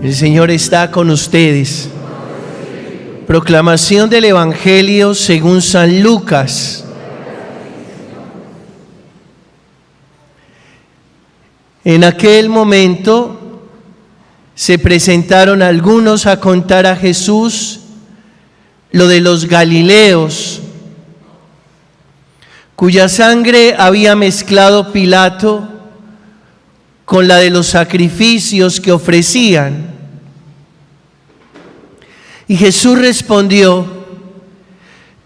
El Señor está con ustedes. Proclamación del Evangelio según San Lucas. En aquel momento se presentaron algunos a contar a Jesús lo de los Galileos, cuya sangre había mezclado Pilato con la de los sacrificios que ofrecían. Y Jesús respondió: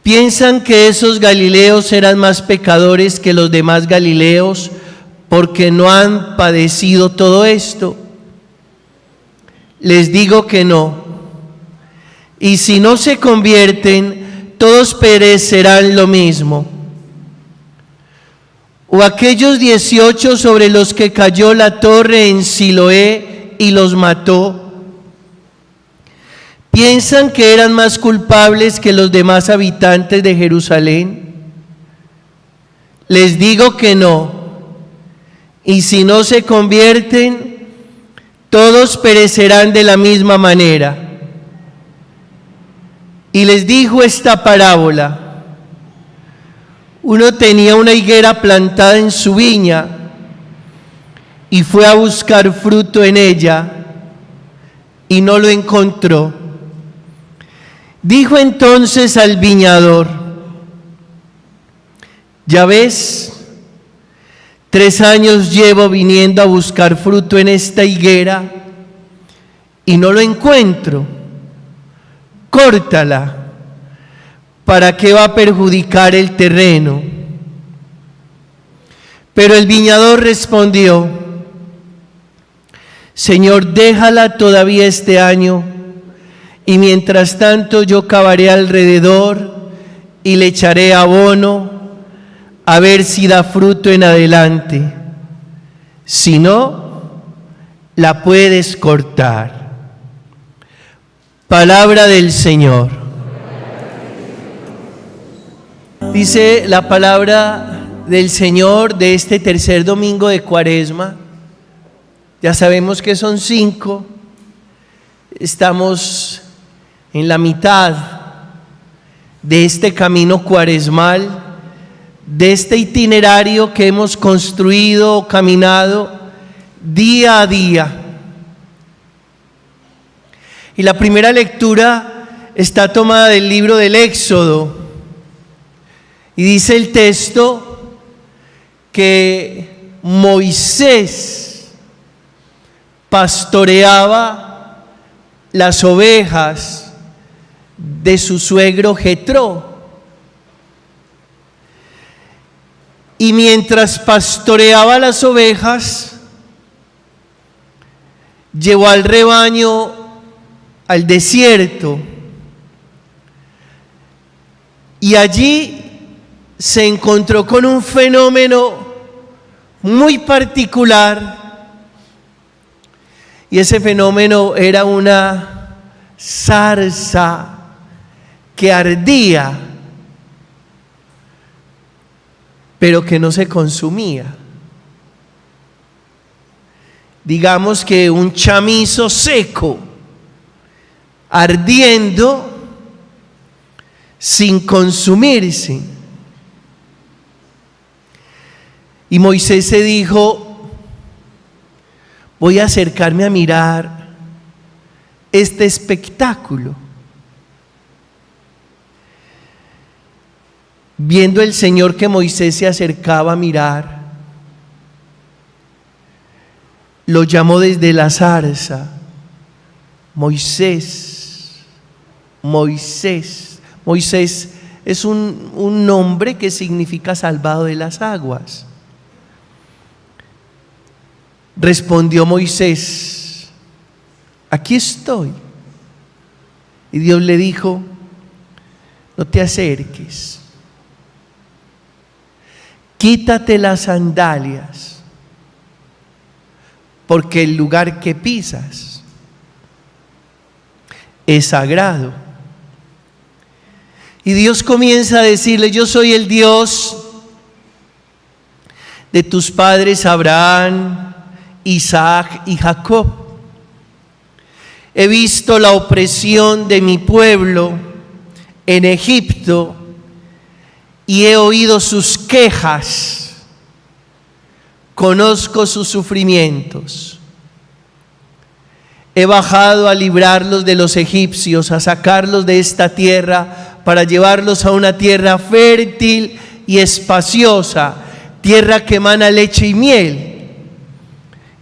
¿piensan que esos Galileos eran más pecadores que los demás Galileos porque no han padecido todo esto? Les digo que no. Y si no se convierten, todos perecerán lo mismo. O aquellos 18 sobre los que cayó la torre en Siloé y los mató, ¿piensan que eran más culpables que los demás habitantes de Jerusalén? Les digo que no. Y si no se convierten, todos perecerán de la misma manera. Y les dijo esta parábola: uno tenía una higuera plantada en su viña y fue a buscar fruto en ella y no lo encontró. Dijo entonces al viñador: ya ves, 3 años llevo viniendo a buscar fruto en esta higuera y no lo encuentro. Córtala. ¿Para qué va a perjudicar el terreno? Pero el viñador respondió: Señor, déjala todavía este año, y mientras tanto yo cavaré alrededor y le echaré abono, a ver si da fruto en adelante. Si no, la puedes cortar. Palabra del Señor. Dice la palabra del Señor de este tercer domingo de Cuaresma. Ya sabemos que son 5. Estamos en la mitad de este camino cuaresmal, de este itinerario que hemos construido, caminado día a día. Y la primera lectura está tomada del libro del Éxodo. Y dice el texto que Moisés pastoreaba las ovejas de su suegro Jetro. Y mientras pastoreaba las ovejas, llevó al rebaño al desierto. Y allí se encontró con un fenómeno muy particular. Y ese fenómeno era una zarza que ardía, pero que no se consumía. Digamos que un chamizo seco, ardiendo sin consumirse. Y Moisés se dijo: voy a acercarme a mirar este espectáculo. Viendo el Señor que Moisés se acercaba a mirar, lo llamó desde la zarza: Moisés, Moisés. Moisés es un nombre que significa salvado de las aguas. Respondió Moisés: aquí estoy. Y Dios le dijo: no te acerques, quítate las sandalias, porque el lugar que pisas es sagrado. Y Dios comienza a decirle: yo soy el Dios de tus padres Abraham, Isaac y Jacob. He visto la opresión de mi pueblo en Egipto y he oído sus quejas. Conozco sus sufrimientos. He bajado a librarlos de los egipcios, a sacarlos de esta tierra para llevarlos a una tierra fértil y espaciosa, tierra que emana leche y miel.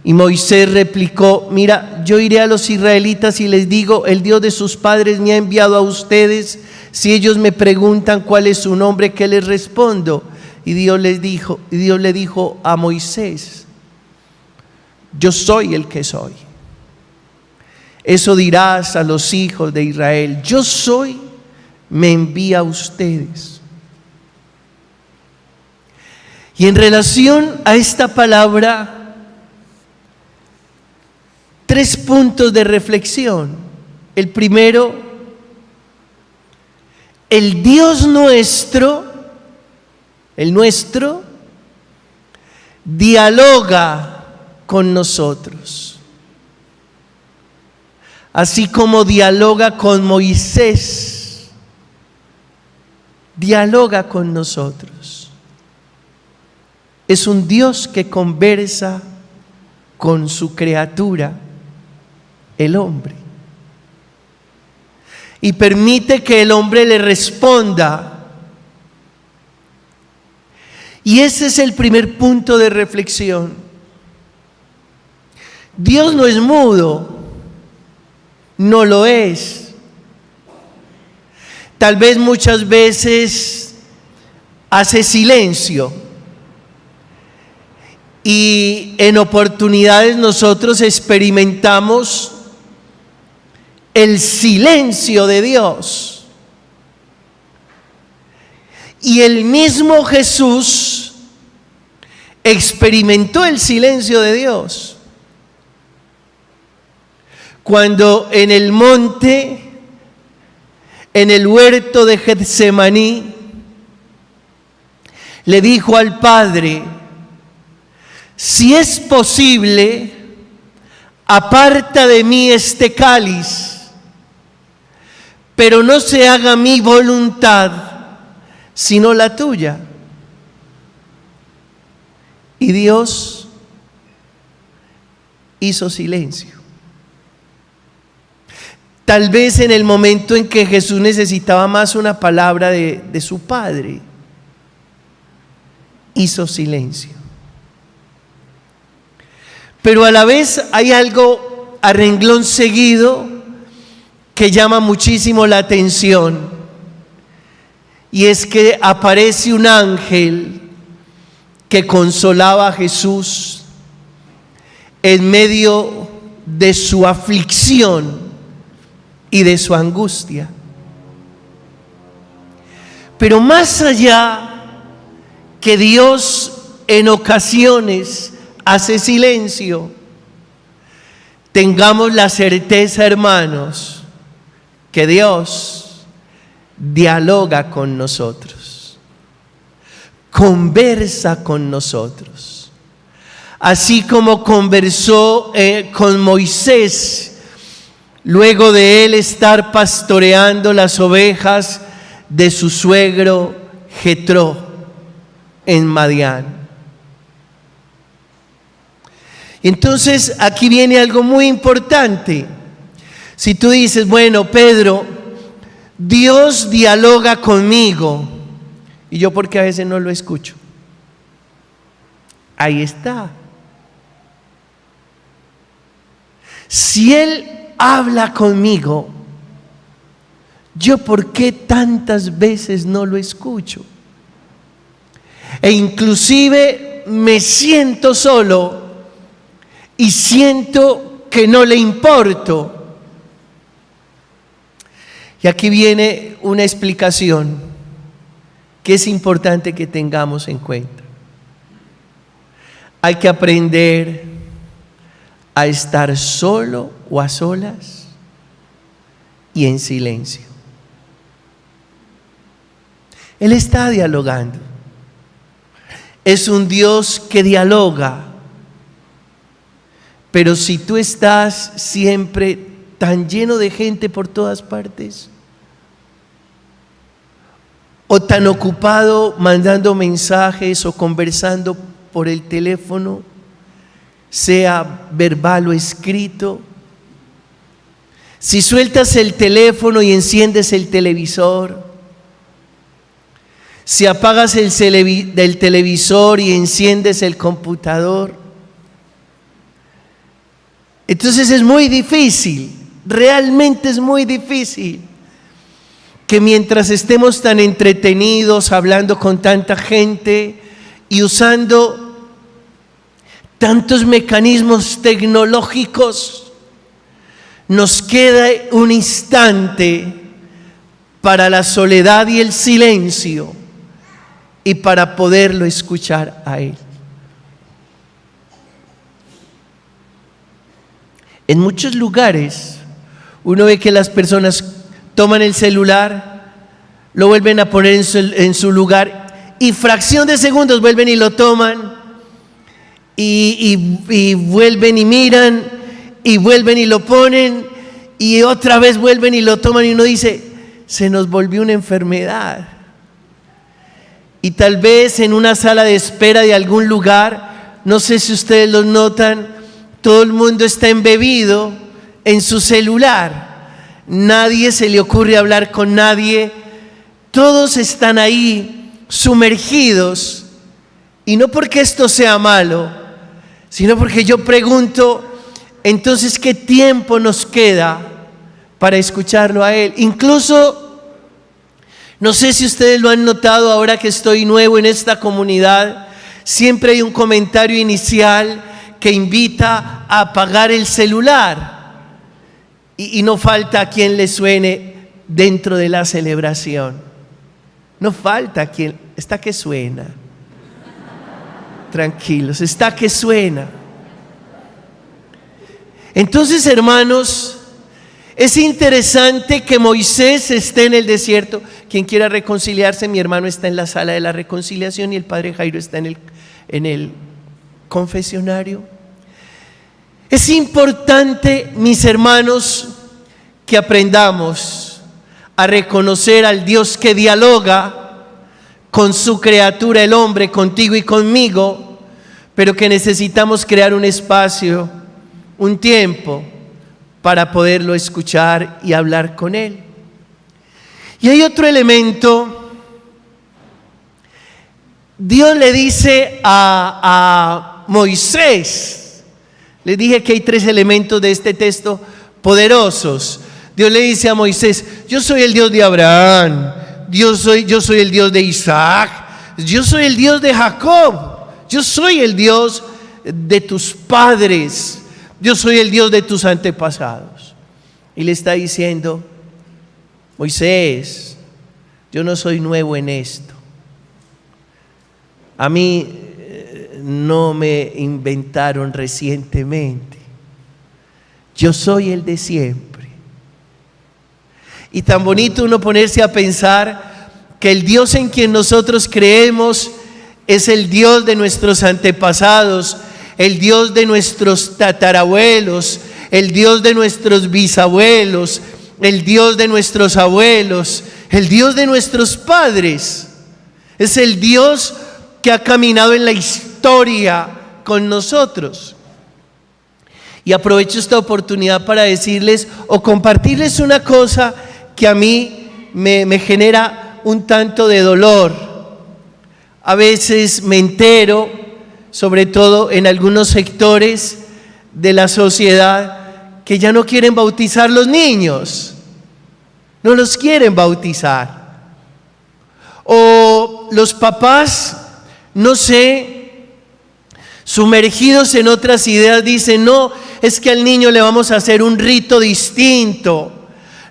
Y Moisés replicó: mira, yo iré a los israelitas y les digo, el Dios de sus padres me ha enviado a ustedes. Si ellos me preguntan cuál es su nombre, ¿qué les respondo? Y Dios le dijo a Moisés: yo soy el que soy. Eso dirás a los hijos de Israel: yo soy, me envía a ustedes. Y en relación a esta palabra, 3 puntos de reflexión. El primero: el Dios nuestro, el nuestro, dialoga con nosotros, así como dialoga con Moisés, dialoga con nosotros. Es un Dios que conversa con su criatura, el hombre, y permite que el hombre le responda. Y ese es el primer punto de reflexión. Dios no es mudo, no lo es. Tal vez muchas veces hace silencio, y en oportunidades nosotros experimentamos el silencio de Dios. Y el mismo Jesús experimentó el silencio de Dios cuando en el monte, en el huerto de Getsemaní, le dijo al Padre: si es posible, aparta de mí este cáliz, pero no se haga mi voluntad, sino la tuya. Y Dios hizo silencio. Tal vez en el momento en que Jesús necesitaba más una palabra de su Padre, hizo silencio. Pero a la vez hay algo a renglón seguido que llama muchísimo la atención, y es que aparece un ángel que consolaba a Jesús en medio de su aflicción y de su angustia. Pero más allá que Dios en ocasiones hace silencio, tengamos la certeza, hermanos, que Dios dialoga con nosotros, conversa con nosotros, así como conversó con Moisés luego de él estar pastoreando las ovejas de su suegro Jetro en Madián. Entonces aquí viene algo muy importante. Si tú dices: bueno, Pedro, Dios dialoga conmigo, y yo porque a veces no lo escucho. Ahí está. Si Él habla conmigo, ¿yo por qué tantas veces no lo escucho? E inclusive me siento solo y siento que no le importo. Y aquí viene una explicación que es importante que tengamos en cuenta. Hay que aprender a estar solo o a solas y en silencio. Él está dialogando. Es un Dios que dialoga. Pero si tú estás siempre tan lleno de gente por todas partes? ¿O tan ocupado mandando mensajes o conversando por el teléfono, sea verbal o escrito? Si sueltas el teléfono y enciendes el televisor, si apagas del televisor y enciendes el computador, entonces es muy difícil, realmente es muy difícil que mientras estemos tan entretenidos, hablando con tanta gente y usando tantos mecanismos tecnológicos, nos queda un instante para la soledad y el silencio y para poderlo escuchar a Él. En muchos lugares uno ve que las personas toman el celular, lo vuelven a poner en su lugar y fracción de segundos vuelven y lo toman y vuelven y miran y vuelven y lo ponen y otra vez vuelven y lo toman y uno dice, se nos volvió una enfermedad. Y tal vez en una sala de espera de algún lugar, no sé si ustedes lo notan, todo el mundo está embebido en su celular. Nadie se le ocurre hablar con nadie. Todos están ahí sumergidos. Y no porque esto sea malo, sino porque yo pregunto, entonces, ¿qué tiempo nos queda para escucharlo a Él? Incluso, no sé si ustedes lo han notado ahora que estoy nuevo en esta comunidad, siempre hay un comentario inicial que invita a apagar el celular. Y no falta a quien le suene dentro de la celebración. No falta a quien, está que suena. Tranquilos, está que suena. Entonces, hermanos, es interesante que Moisés esté en el desierto. Quien quiera reconciliarse, mi hermano está en la sala de la reconciliación y el padre Jairo está en el confesionario. Es importante, mis hermanos, que aprendamos a reconocer al Dios que dialoga con su criatura, el hombre, contigo y conmigo, pero que necesitamos crear un espacio, un tiempo para poderlo escuchar y hablar con Él. Y hay otro elemento. Dios le dice a Moisés, les dije que hay 3 elementos de este texto poderosos. Dios le dice a Moisés, yo soy el Dios de Abraham, yo soy el Dios de Isaac, yo soy el Dios de Jacob, yo soy el Dios de tus padres, yo soy el Dios de tus antepasados. Y le está diciendo, Moisés, yo no soy nuevo en esto. A mí no me inventaron recientemente. Yo soy el de siempre. Y tan bonito uno ponerse a pensar que el Dios en quien nosotros creemos es el Dios de nuestros antepasados, el Dios de nuestros tatarabuelos, el Dios de nuestros bisabuelos, el Dios de nuestros abuelos, el Dios de nuestros padres. Es el Dios que ha caminado en la historia con nosotros. Y aprovecho esta oportunidad para decirles o compartirles una cosa que a mí me genera un tanto de dolor. A veces me entero, sobre todo en algunos sectores de la sociedad, que ya no quieren bautizar los niños. No los quieren bautizar. O los papás, no sé, sumergidos en otras ideas, dicen, no, es que al niño le vamos a hacer un rito distinto.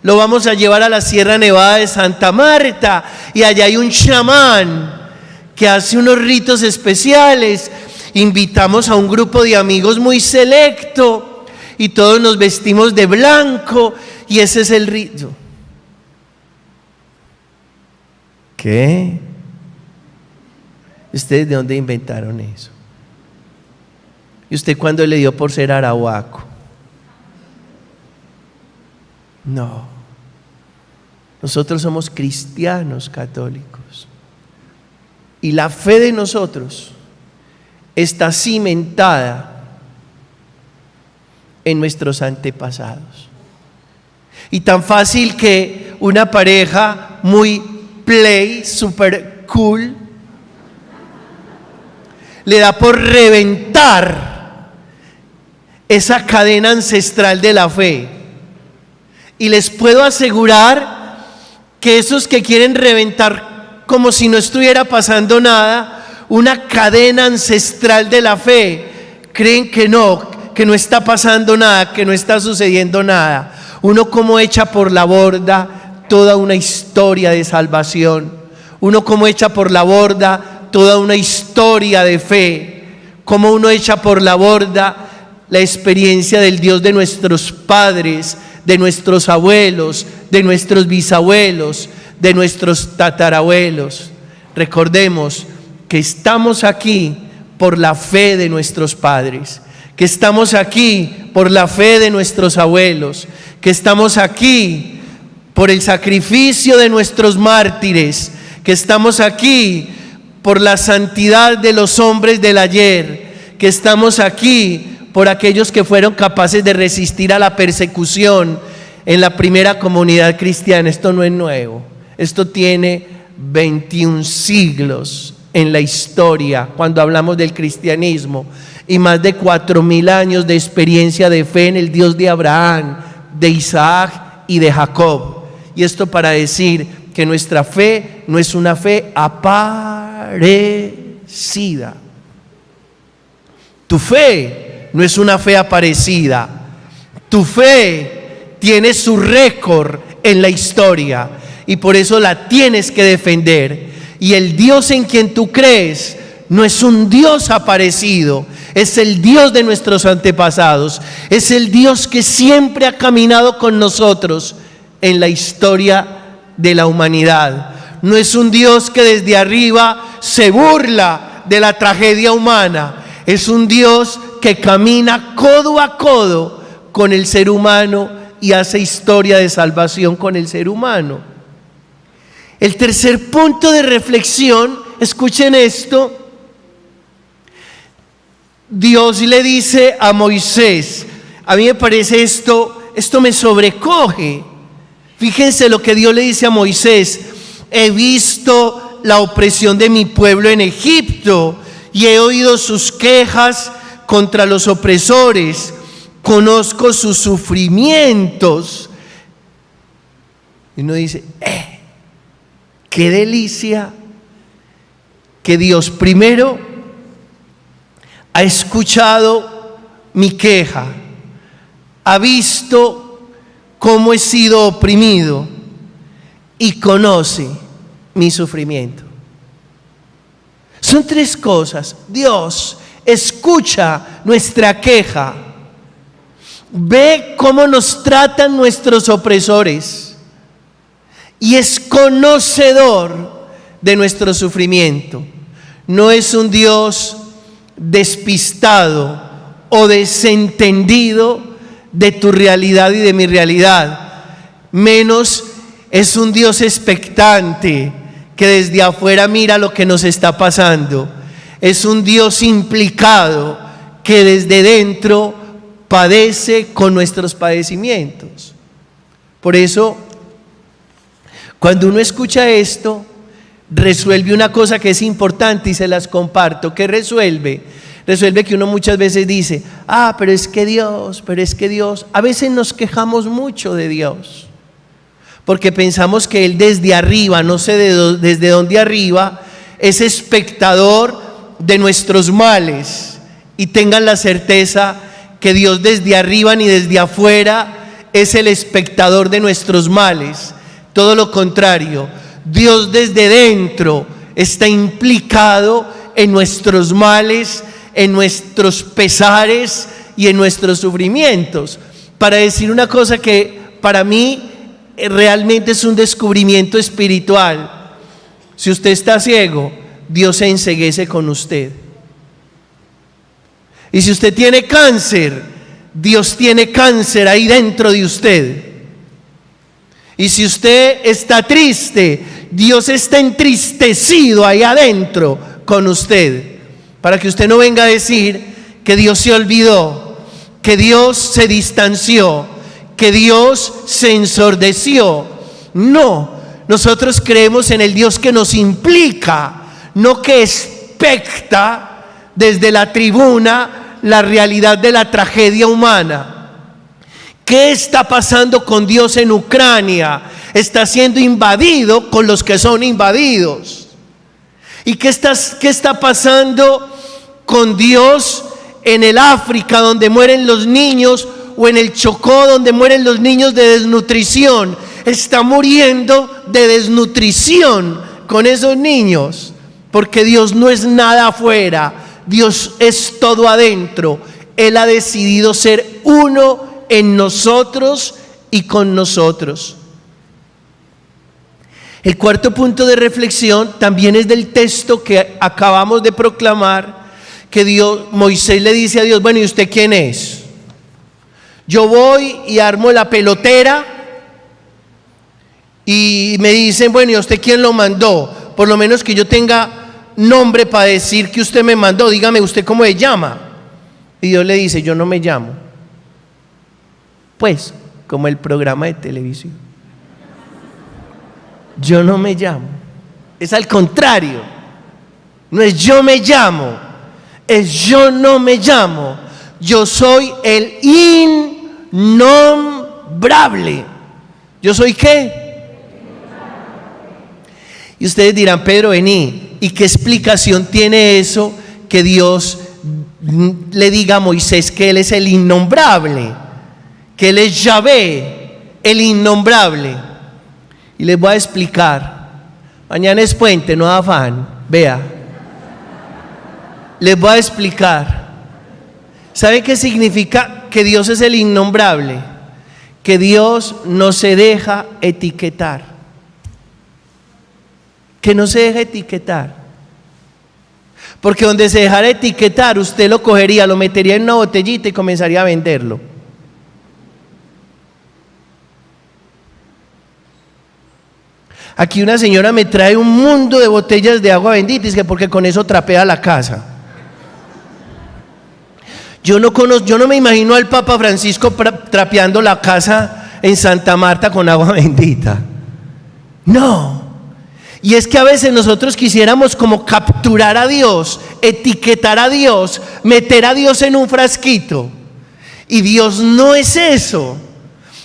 Lo vamos a llevar a la Sierra Nevada de Santa Marta y allá hay un chamán que hace unos ritos especiales. Invitamos a un grupo de amigos muy selecto y todos nos vestimos de blanco y ese es el rito. ¿Qué? ¿Ustedes de dónde inventaron eso? ¿Y usted cuándo le dio por ser arahuaco? No. Nosotros somos cristianos católicos. Y la fe de nosotros está cimentada en nuestros antepasados. Y tan fácil que una pareja muy play, super cool, le da por reventar esa cadena ancestral de la fe. Y les puedo asegurar que esos que quieren reventar como si no estuviera pasando nada, una cadena ancestral de la fe, creen que no está pasando nada, que no está sucediendo nada. Uno como echa por la borda toda una historia de salvación, uno como echa por la borda toda una historia de fe, como uno echa por la borda la experiencia del Dios de nuestros padres, de nuestros abuelos, de nuestros bisabuelos, de nuestros tatarabuelos. Recordemos que estamos aquí por la fe de nuestros padres, que estamos aquí por la fe de nuestros abuelos, que estamos aquí por el sacrificio de nuestros mártires, que estamos aquí por la santidad de los hombres del ayer, que estamos aquí por aquellos que fueron capaces de resistir a la persecución en la primera comunidad cristiana. Esto no es nuevo, esto tiene 21 siglos en la historia cuando hablamos del cristianismo y más de 4.000 años de experiencia de fe en el Dios de Abraham, de Isaac y de Jacob. Y esto para decir que nuestra fe no es una fe aparecida. Tu fe no es una fe aparecida. Tu fe tiene su récord en la historia y por eso la tienes que defender. Y el Dios en quien tú crees no es un Dios aparecido, es el Dios de nuestros antepasados, es el Dios que siempre ha caminado con nosotros en la historia de la humanidad. No es un Dios que desde arriba se burla de la tragedia humana, es un Dios que camina codo a codo con el ser humano y hace historia de salvación con el ser humano. El tercer punto de reflexión, escuchen esto. Dios le dice a Moisés, a mí me parece esto me sobrecoge. Fíjense lo que Dios le dice a Moisés: he visto la opresión de mi pueblo en Egipto y he oído sus quejas contra los opresores, conozco sus sufrimientos. Y uno dice, qué delicia que Dios primero ha escuchado mi queja, ha visto cómo he sido oprimido y conoce mi sufrimiento. Son tres cosas. Dios escucha nuestra queja, ve cómo nos tratan nuestros opresores y es conocedor de nuestro sufrimiento. No es un Dios despistado o desentendido de tu realidad y de mi realidad, menos es un Dios expectante que desde afuera mira lo que nos está pasando. Es un Dios implicado que desde dentro padece con nuestros padecimientos. Por eso, cuando uno escucha esto, resuelve una cosa que es importante y se las comparto. ¿Qué resuelve? Resuelve que uno muchas veces dice, pero es que Dios. A veces nos quejamos mucho de Dios, porque pensamos que Él desde arriba, no sé desde dónde arriba, es espectador de nuestros males. Y tengan la certeza que Dios desde arriba ni desde afuera es el espectador de nuestros males. Todo lo contrario, Dios desde dentro está implicado en nuestros males, en nuestros pesares y en nuestros sufrimientos. Para decir una cosa que para mí realmente es un descubrimiento espiritual: si usted está ciego, Dios se enceguece con usted. Y si usted tiene cáncer, Dios tiene cáncer ahí dentro de usted. Y si usted está triste, Dios está entristecido ahí adentro con usted, para que usted no venga a decir que Dios se olvidó, que Dios se distanció, que Dios se ensordeció. No, nosotros creemos en el Dios que nos implica, no que expecta desde la tribuna la realidad de la tragedia humana. ¿Qué está pasando con Dios en Ucrania? Está siendo invadido con los que son invadidos. ¿Y qué está pasando con Dios en el África, donde mueren los niños, o en el Chocó, donde mueren los niños de desnutrición? Está muriendo de desnutrición con esos niños, porque Dios no es nada afuera, Dios es todo adentro. Él ha decidido ser uno en nosotros y con nosotros. El cuarto punto de reflexión también es del texto que acabamos de proclamar, que Moisés le dice a Dios: bueno, ¿y usted quién es? Yo voy y armo la pelotera y me dicen: bueno, ¿y usted quién lo mandó? Por lo menos que yo tenga nombre para decir que usted me mandó. Dígame, ¿usted cómo se llama? Y Dios le dice: yo no me llamo. Pues, como el programa de televisión. Yo no me llamo. Es al contrario. No es yo me llamo, es yo no me llamo. Yo soy el innombrable. ¿Yo soy qué? Y ustedes dirán: Pedro, vení, ¿y qué explicación tiene eso que Dios le diga a Moisés que Él es el innombrable, que Él es Yahvé, el innombrable? Y les voy a explicar. Mañana es puente, no da afán. Vea, les voy a explicar. ¿Saben qué significa que Dios es el innombrable? Que Dios no se deja etiquetar. Que no se deja etiquetar. Porque donde se dejara etiquetar, usted lo cogería, lo metería en una botellita y comenzaría a venderlo. Aquí una señora me trae un mundo de botellas de agua bendita, y dice que porque con eso trapea la casa. Yo no me imagino al Papa Francisco trapeando la casa en Santa Marta con agua bendita. No. Y es que a veces nosotros quisiéramos como capturar a Dios, etiquetar a Dios, meter a Dios en un frasquito. Y Dios no es eso.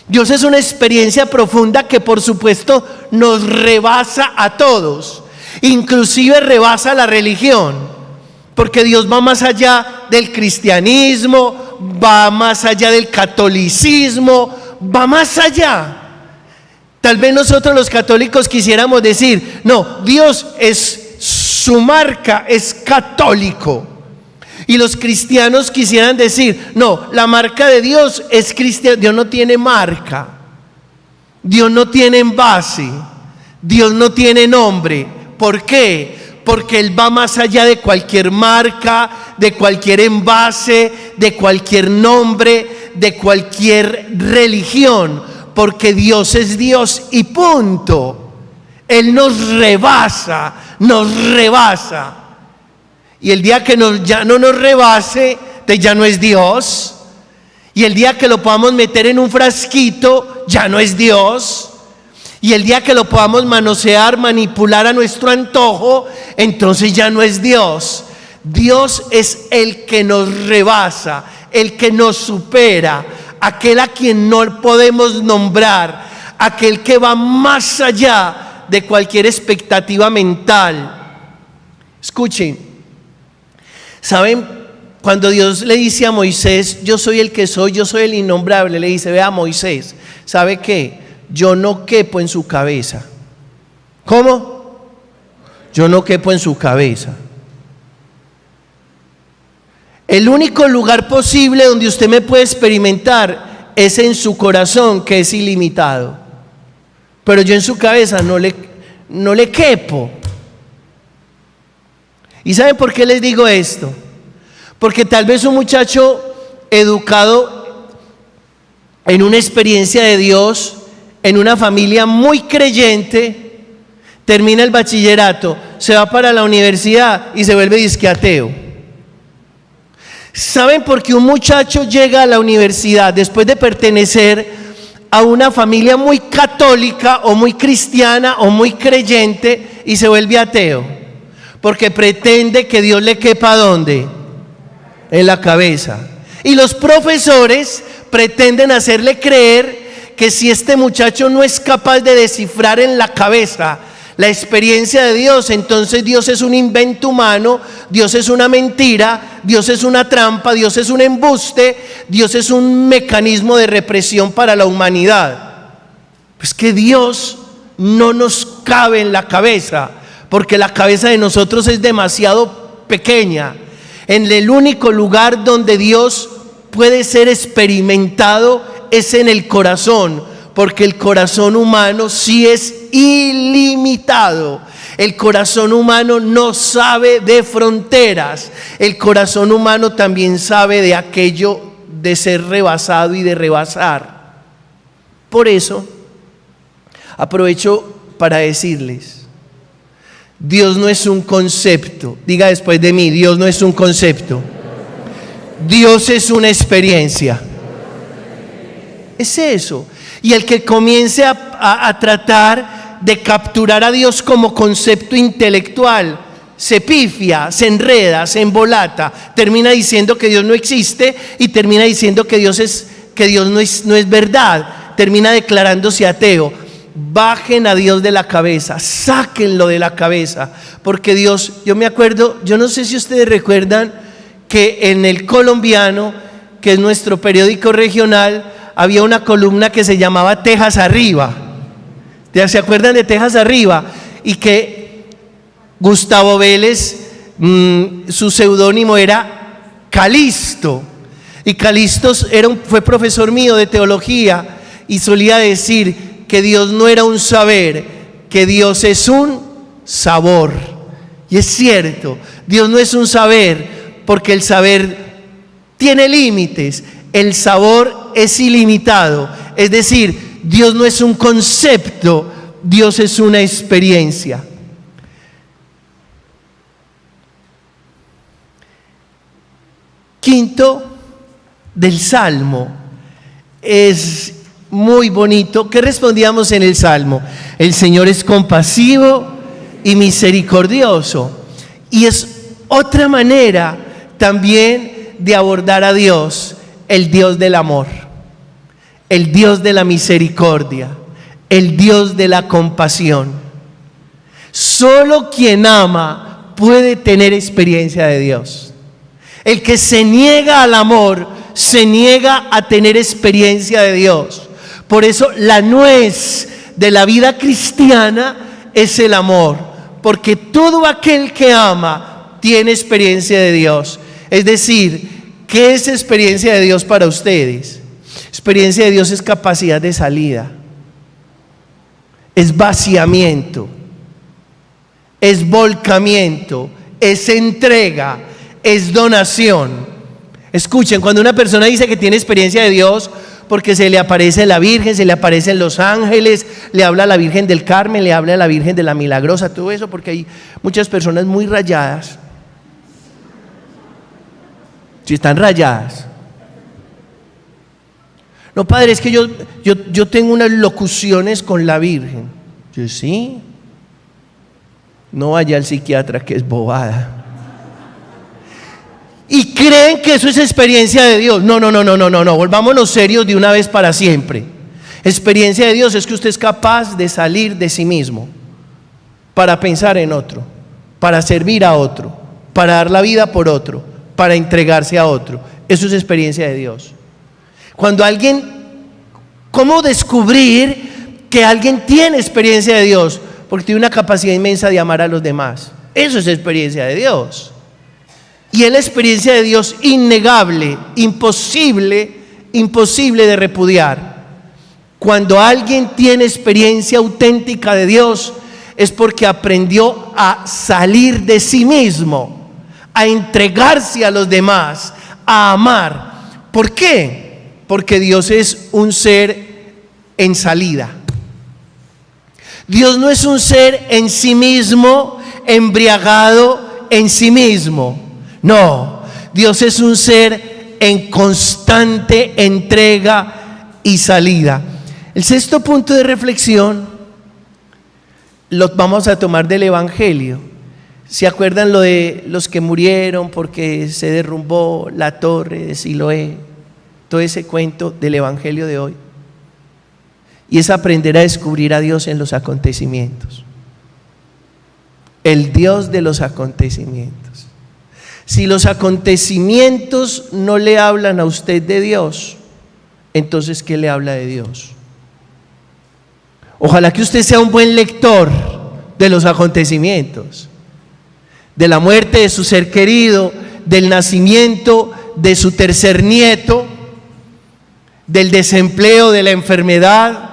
Dios es una experiencia profunda que, por supuesto, nos rebasa a todos, inclusive rebasa la religión, porque Dios va más allá del cristianismo, va más allá del catolicismo, va más allá. Tal vez nosotros los católicos quisiéramos decir: no, Dios es, su marca es católico. Y los cristianos quisieran decir: no, la marca de Dios es cristiana. Dios no tiene marca, Dios no tiene envase, Dios no tiene nombre. ¿Por qué? Porque Él va más allá de cualquier marca, de cualquier envase, de cualquier nombre, de cualquier religión. Porque Dios es Dios y punto. Él nos rebasa, nos rebasa. Y el día que ya no nos rebase, ya no es Dios. Y el día que lo podamos meter en un frasquito, ya no es Dios. Y el día que lo podamos manosear, manipular a nuestro antojo, entonces ya no es Dios. Dios es el que nos rebasa, el que nos supera, aquel a quien no podemos nombrar, aquel que va más allá de cualquier expectativa mental. Escuchen. ¿Saben? Cuando Dios le dice a Moisés: yo soy el que soy, yo soy el innombrable, le dice: vea, Moisés, ¿sabe qué? Yo no quepo en su cabeza. ¿Cómo? Yo no quepo en su cabeza. El único lugar posible donde usted me puede experimentar es en su corazón, que es ilimitado. Pero yo en su cabeza no le quepo. ¿Y saben por qué les digo esto? Porque tal vez un muchacho educado en una experiencia de Dios en una familia muy creyente, termina el bachillerato, se va para la universidad y se vuelve disque ateo. ¿Saben por qué un muchacho llega a la universidad después de pertenecer a una familia muy católica o muy cristiana o muy creyente y se vuelve ateo? Porque pretende que Dios le quepa ¿dónde? En la cabeza. Y los profesores pretenden hacerle creer que si este muchacho no es capaz de descifrar en la cabeza la experiencia de Dios, entonces Dios es un invento humano, Dios es una mentira, Dios es una trampa, Dios es un embuste, Dios es un mecanismo de represión para la humanidad. Pues que Dios no nos cabe en la cabeza, porque la cabeza de nosotros es demasiado pequeña. En el único lugar donde Dios puede ser experimentado es en el corazón, porque el corazón humano sí es ilimitado. El corazón humano no sabe de fronteras. El corazón humano también sabe de aquello de ser rebasado y de rebasar. Por eso, aprovecho para decirles, Dios no es un concepto. Diga después de mí, Dios no es un concepto. Dios es una experiencia. Es eso. Y el que comience a tratar de capturar a Dios como concepto intelectual, se pifia, se enreda, se embolata, termina diciendo que Dios no existe y termina diciendo que Dios no es verdad, termina declarándose ateo. Bajen a Dios de la cabeza, sáquenlo de la cabeza, porque Dios, yo me acuerdo, yo no sé si ustedes recuerdan que en El Colombiano, que es nuestro periódico regional, había una columna que se llamaba Tejas Arriba. ¿Se acuerdan de Tejas Arriba? Y que Gustavo Vélez, su seudónimo era Calixto. Y Calixto fue profesor mío de teología y solía decir que Dios no era un saber, que Dios es un sabor. Y es cierto, Dios no es un saber, porque el saber tiene límites. El sabor es ilimitado, es decir, Dios no es un concepto, Dios es una experiencia. Quinto del Salmo, es muy bonito. ¿Qué respondíamos en el Salmo? El Señor es compasivo y misericordioso. Y es otra manera también de abordar a Dios. El Dios del amor, el Dios de la misericordia, el Dios de la compasión. Solo quien ama puede tener experiencia de Dios. El que se niega al amor, se niega a tener experiencia de Dios. Por eso la nuez de la vida cristiana es el amor, porque todo aquel que ama tiene experiencia de Dios. Es decir, ¿qué es experiencia de Dios para ustedes? Experiencia de Dios es capacidad de salida, es vaciamiento, es volcamiento, es entrega, es donación. Escuchen, cuando una persona dice que tiene experiencia de Dios, porque se le aparece la Virgen, se le aparecen los ángeles, le habla a la Virgen del Carmen, le habla a la Virgen de la Milagrosa, todo eso, porque hay muchas personas muy rayadas. Si están rayadas. No, padre, es que yo tengo unas locuciones con la Virgen. Yo sí. No vaya al psiquiatra, que es bobada. Y creen que eso es experiencia de Dios. No, volvámonos serios de una vez para siempre. Experiencia de Dios es que usted es capaz de salir de sí mismo para pensar en otro, para servir a otro, para dar la vida por otro, para entregarse a otro. Eso es experiencia de Dios. Cuando alguien, ¿cómo descubrir que alguien tiene experiencia de Dios? Porque tiene una capacidad inmensa de amar a los demás. Eso es experiencia de Dios. Y es la experiencia de Dios innegable, imposible de repudiar. Cuando alguien tiene experiencia auténtica de Dios, es porque aprendió a salir de sí mismo, a entregarse a los demás, a amar. ¿Por qué? Porque Dios es un ser en salida. Dios no es un ser en sí mismo, embriagado en sí mismo. No, Dios es un ser en constante entrega y salida. El sexto punto de reflexión lo vamos a tomar del Evangelio. ¿Se acuerdan lo de los que murieron porque se derrumbó la torre de Siloé? Todo ese cuento del Evangelio de hoy. Y es aprender a descubrir a Dios en los acontecimientos. El Dios de los acontecimientos. Si los acontecimientos no le hablan a usted de Dios, entonces ¿qué le habla de Dios? Ojalá que usted sea un buen lector de los acontecimientos, de la muerte de su ser querido, del nacimiento de su tercer nieto, del desempleo, de la enfermedad,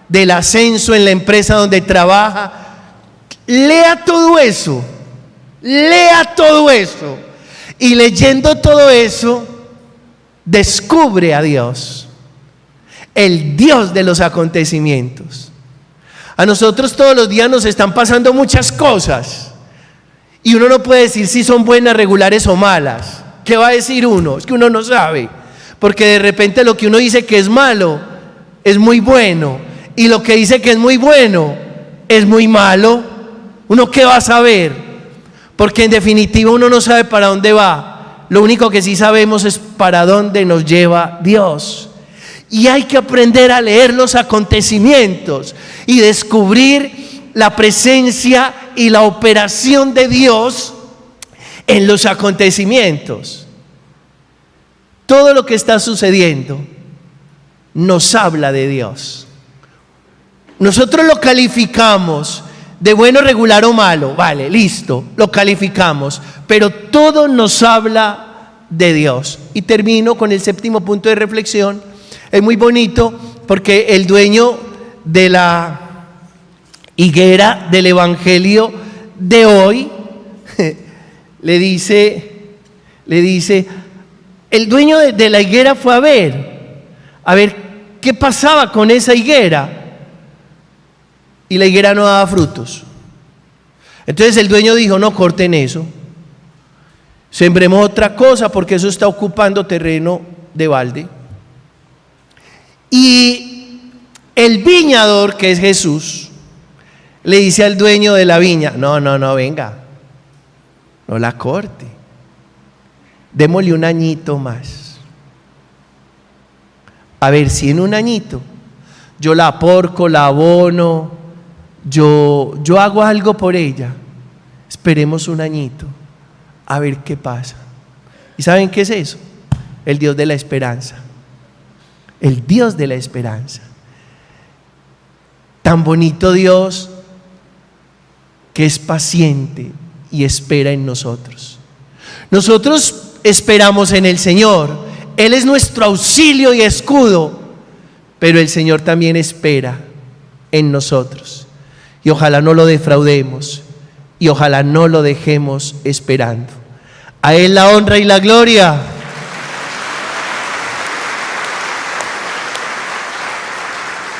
del ascenso en la empresa donde trabaja. Lea todo eso, y leyendo todo eso, descubre a Dios, el Dios de los acontecimientos. A nosotros todos los días nos están pasando muchas cosas y uno no puede decir si son buenas, regulares o malas. ¿Qué va a decir uno? Es que uno no sabe, porque de repente lo que uno dice que es malo es muy bueno y lo que dice que es muy bueno es muy malo. ¿Uno qué va a saber? Porque en definitiva uno no sabe para dónde va. Lo único que sí sabemos es para dónde nos lleva Dios. Y hay que aprender a leer los acontecimientos y descubrir la presencia y la operación de Dios en los acontecimientos. Todo lo que está sucediendo nos habla de Dios. Nosotros lo calificamos de bueno, regular o malo. Vale, listo, lo calificamos. Pero todo nos habla de Dios. Y termino con el séptimo punto de reflexión. Es muy bonito porque el dueño de la higuera del Evangelio de hoy le dice, el dueño de la higuera fue a ver qué pasaba con esa higuera, y la higuera no daba frutos. Entonces el dueño dijo: no corten eso, sembremos otra cosa porque eso está ocupando terreno de balde. Y el viñador, que es Jesús, le dice al dueño de la viña: no, venga, no la corte, démosle un añito más, a ver si en un añito yo la aporco, la abono, yo hago algo por ella. Esperemos un añito a ver qué pasa. ¿Y saben qué es eso? El Dios de la esperanza. El Dios de la esperanza. Tan bonito Dios que es paciente y espera en nosotros. Nosotros esperamos en el Señor. Él es nuestro auxilio y escudo, pero el Señor también espera en nosotros. Y ojalá no lo defraudemos y ojalá no lo dejemos esperando. A Él la honra y la gloria.